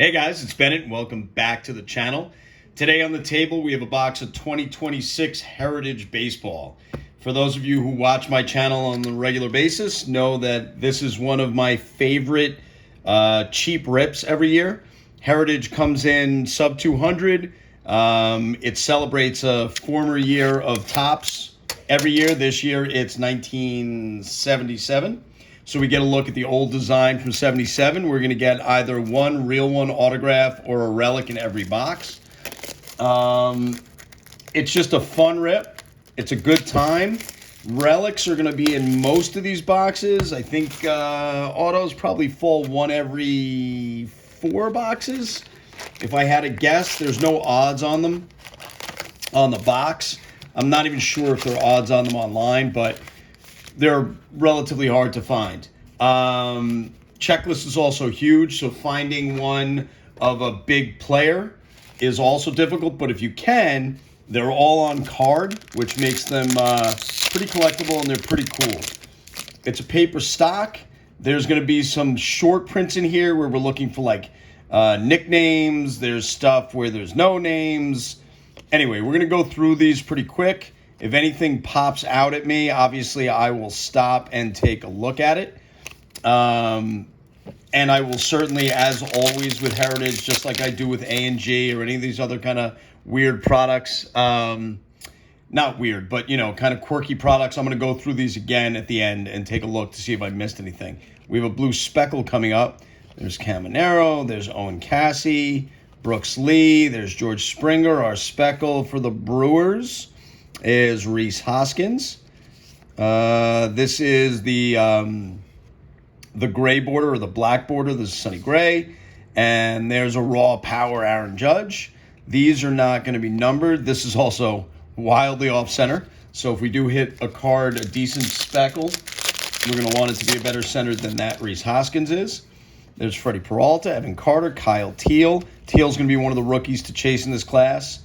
Hey guys, it's Bennett. Welcome back to the channel. Today on the table we have a box of 2026 Heritage Baseball. For those of you who watch my channel on a regular basis, know that this is one of my favorite cheap rips every year. Heritage comes in sub 200. It celebrates a former year of Topps every year. This year it's 1977. So we get a look at the old design from 77. We're going to get either one real one autograph or a relic in every box. It's just a fun rip. It's a good time. Relics are going to be in most of these boxes. I think autos probably fall one every 4 boxes. If I had to guess, there's no odds on them on the box. I'm not even sure if there are odds on them online, but they're relatively hard to find. Checklist is also huge, so finding one of a big player is also difficult, but if you can, they're all on card, which makes them pretty collectible and they're pretty cool. It's a paper stock. There's going to be some short prints in here where we're looking for like nicknames. There's stuff where there's no names. Anyway, we're going to go through these pretty quick. If anything pops out at me, obviously I will stop and take a look at it. And I will certainly, as always with Heritage, just like I do with A&G or any of these other kind of weird products, not weird, but, kind of quirky products, I'm going to go through these again at the end and take a look to see if I missed anything. We have a blue speckle coming up. There's Caminero, there's Owen Cassey, Brooks Lee, there's George Springer. Our speckle for the Brewers is Rhys Hoskins. This is the gray border or the black border. This is Sonny Gray. And there's a raw power Aaron Judge. These are not going to be numbered. This is also wildly off center. So if we do hit a card, a decent speckle, we're going to want it to be a better center than that Rhys Hoskins is. There's Freddie Peralta, Evan Carter, Kyle Teel. Teal's going to be one of the rookies to chase in this class.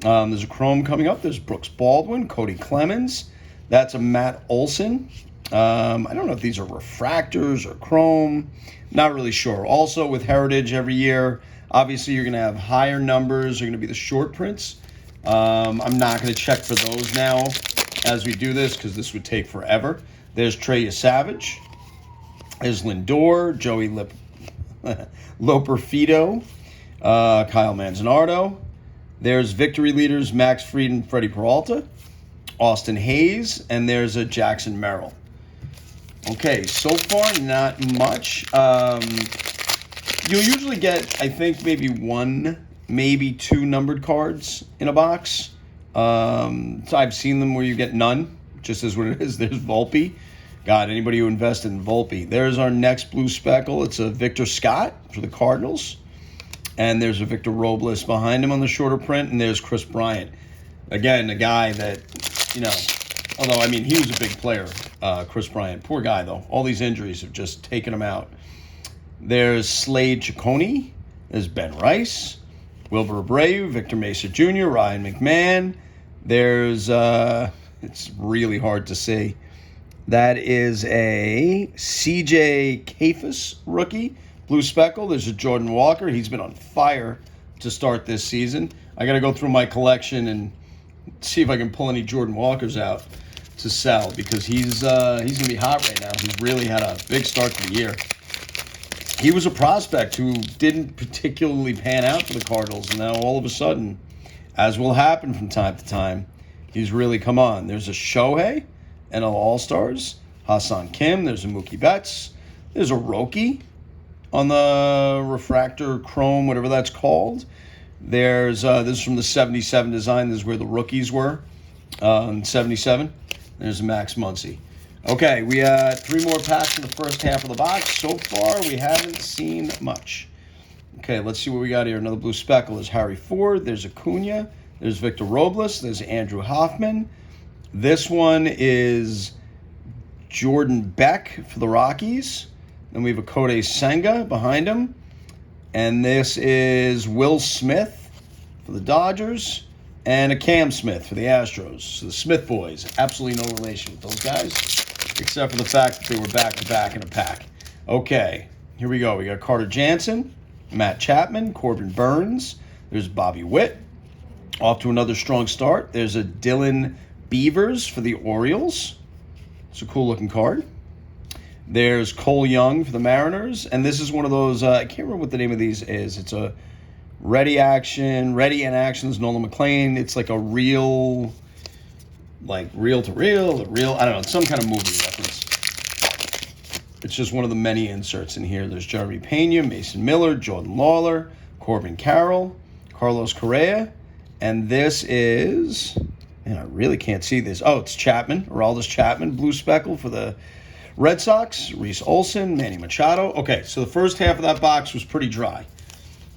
There's a chrome coming up. There's Brooks Baldwin, Cody Clemens. That's a Matt Olson. I don't know if these are refractors or chrome. Not really sure. Also with Heritage every year, obviously you're going to have higher numbers. They're going to be the short prints. I'm not going to check for those now as we do this because this would take forever. There's Trey Savage. There's Lindor, Joey Loperfido, Kyle Manzanardo. There's victory leaders Max Fried and Freddie Peralta, Austin Hayes, and there's a Jackson Merrill. Okay, so far not much. You'll usually get, I think, maybe 1, maybe 2 numbered cards in a box. So I've seen them where you get none, just as what it is. There's Volpe. God, anybody who invested in Volpe. There's our next blue speckle. It's a Victor Scott for the Cardinals. And there's a Victor Robles behind him on the shorter print. And there's Chris Bryant. Again, a guy that, although, he was a big player, Chris Bryant. Poor guy, though. All these injuries have just taken him out. There's Slade Ciccone. There's Ben Rice. Wilbur Abreu, Victor Mesa Jr., Ryan McMahon. There's, it's really hard to see. That is a C.J. Kayfus rookie. Blue speckle. There's a Jordan Walker. He's been on fire to start this season. I got to go through my collection and see if I can pull any Jordan Walkers out to sell because he's going to be hot right now. He's really had a big start to the year. He was a prospect who didn't particularly pan out for the Cardinals, and now all of a sudden, as will happen from time to time, he's really come on. There's a Shohei, NL All-Stars, Hassan Kim. There's a Mookie Betts. There's a Roki on the refractor chrome, whatever that's called. There's this is from the 77 design. This is where the rookies were in 77. There's Max Muncy. Okay, we got 3 more packs in the first half of the box. So far, we haven't seen much. Okay, let's see what we got here. Another blue speckle. There's Harry Ford. There's Acuna. There's Victor Robles. There's Andrew Hoffman. This one is Jordan Beck for the Rockies. Then we have a Kodai Senga behind him. And this is Will Smith for the Dodgers. And a Cam Smith for the Astros. So the Smith boys, absolutely no relation with those guys, except for the fact that they were back-to-back in a pack. Okay, here we go. We got Carter Jansen. Matt Chapman, Corbin Burns. There's Bobby Witt. Off to another strong start. There's a Dylan Beavers for the Orioles. It's a cool looking card. There's Cole Young for the Mariners. And this is one of those, I can't remember what the name of these is. It's a Ready in Action is Nolan McLean. It's like a real, like reel to reel, I don't know, it's some kind of movie reference. It's just one of the many inserts in here. There's Jeremy Pena, Mason Miller, Jordan Lawler, Corbin Carroll, Carlos Correa. And this is, man, I really can't see this. Oh, it's Chapman, Aroldis Chapman, blue speckle for the Red Sox, Reese Olson, Manny Machado. Okay, so the first half of that box was pretty dry.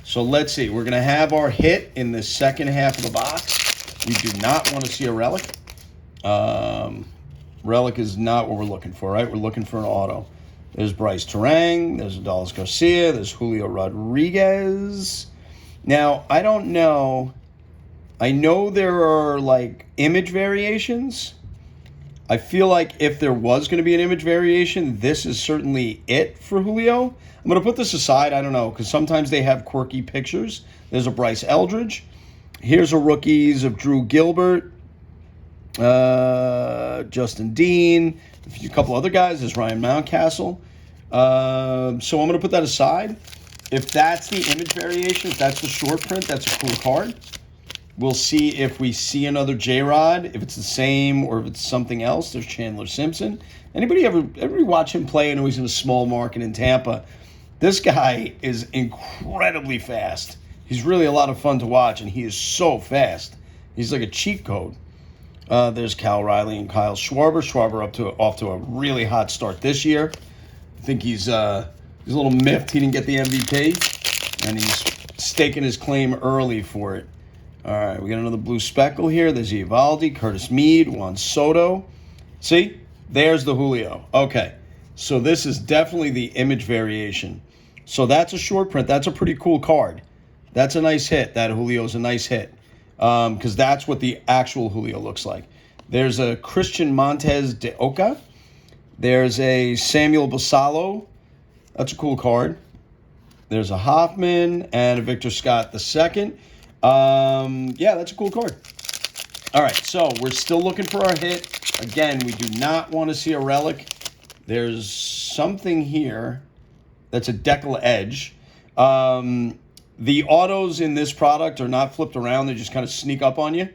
So let's see. We're going to have our hit in the second half of the box. We do not want to see a relic. Relic is not what we're looking for, right? We're looking for an auto. There's Bryce Terang. There's Adolis Garcia. There's Julio Rodriguez. Now, I don't know. I know there are, like, image variations. I feel like if there was going to be an image variation, this is certainly it for Julio. I'm going to put this aside. I don't know, because sometimes they have quirky pictures. There's a Bryce Eldridge. Here's a rookies of Drew Gilbert, Justin Dean, a couple other guys. There's Ryan Mountcastle. So I'm going to put that aside. If that's the image variation, if that's the short print, that's a cool card. We'll see if we see another J-Rod, if it's the same or if it's something else. There's Chandler Simpson. Anybody ever watch him play? I know he's in a small market in Tampa. This guy is incredibly fast. He's really a lot of fun to watch, and he is so fast. He's like a cheat code. There's Cal Riley and Kyle Schwarber. Schwarber off to a really hot start this year. I think he's a little miffed he didn't get the MVP, and he's staking his claim early for it. All right, we got another blue speckle here. There's Eovaldi, Curtis Mead, Juan Soto. See? There's the Julio. Okay, so this is definitely the image variation. So that's a short print. That's a pretty cool card. That's a nice hit. That Julio's a nice hit because that's what the actual Julio looks like. There's a Christian Montez de Oca. There's a Samuel Basallo. That's a cool card. There's a Hoffman and a Victor Scott II. Yeah, that's a cool card. All right, so we're still looking for our hit. Again, we do not want to see a relic. There's something here that's a Deckle Edge. The autos in this product are not flipped around. They just kind of sneak up on you.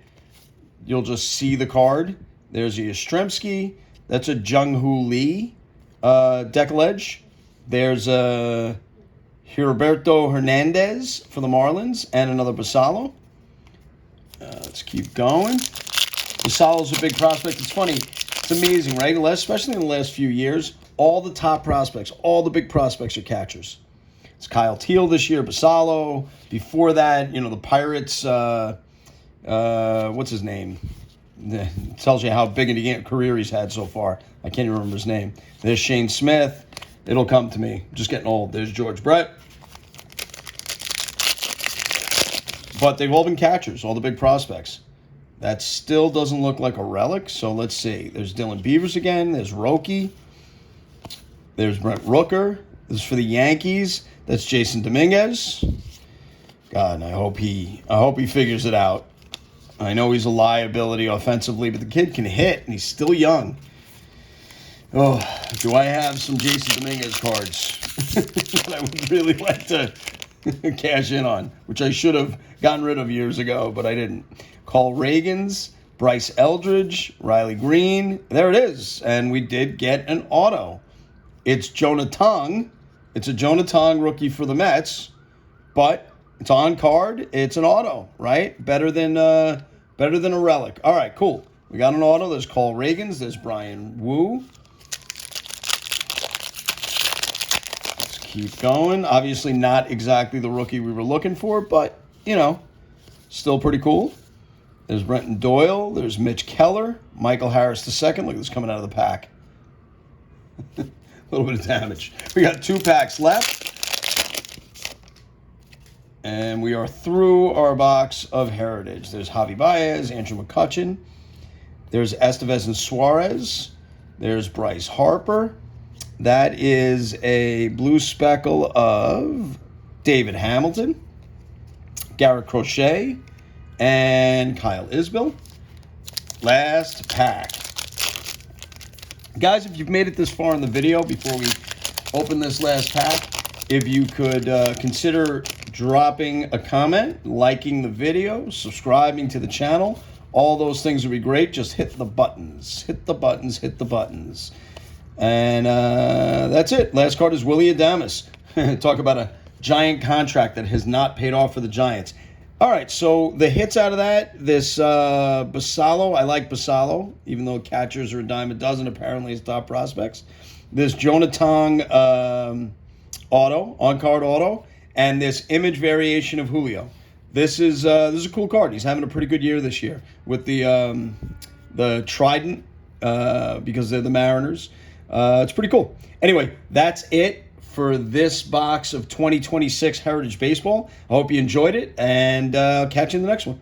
You'll just see the card. There's a Yastrzemski. That's a Jung-Hoo Lee Deckle Edge. There's a Heriberto Hernandez for the Marlins and another Basallo. Let's keep going. Basallo's a big prospect. It's funny. It's amazing, right? Especially in the last few years, all the top prospects, all the big prospects are catchers. It's Kyle Teal this year, Basallo. Before that, the Pirates, what's his name? It tells you how big a career he's had so far. I can't even remember his name. There's Shane Smith. It'll come to me. I'm just getting old. There's George Brett. But they've all been catchers, all the big prospects. That still doesn't look like a relic, so let's see. There's Dylan Beavers again. There's Roki. There's Brent Rooker. This is for the Yankees. That's Jason Dominguez. God, and I hope he figures it out. I know he's a liability offensively, but the kid can hit, and he's still young. Oh, do I have some Jason Dominguez cards that I would really like to cash in on, which I should have gotten rid of years ago, but I didn't. Carl Reagans, Bryce Eldridge, Riley Green. There it is. And we did get an auto. It's Jonah Tong. It's a Jonah Tong rookie for the Mets, but it's on card. It's an auto, right? Better than a relic. All right, cool. We got an auto. There's Carl Reagans. There's Brian Wu. Let's keep going. Obviously not exactly the rookie we were looking for, but, still pretty cool. There's Brenton Doyle. There's Mitch Keller. Michael Harris II. Look at this coming out of the pack. A little bit of damage. We got 2 packs left. And we are through our box of Heritage. There's Javi Baez, Andrew McCutchen. There's Estevez and Suarez. There's Bryce Harper. That is a blue speckle of David Hamilton, Garrett Crochet, and Kyle Isbell. Last pack. Guys, if you've made it this far in the video, before we open this last pack, if you could consider dropping a comment, liking the video, subscribing to the channel, all those things would be great. Just hit the buttons. Hit the buttons. Hit the buttons. And that's it. Last card is Willy Adames. Talk about a giant contract that has not paid off for the Giants. All right, so the hits out of that, this Basallo, I like Basallo, even though catchers are a dime a dozen, apparently his top prospects. This Jonathan auto, on-card auto, and this image variation of Julio. This is a cool card. He's having a pretty good year this year with the Trident because they're the Mariners. It's pretty cool. Anyway, that's it for this box of 2026 Heritage Baseball. I hope you enjoyed it, and catch you in the next one.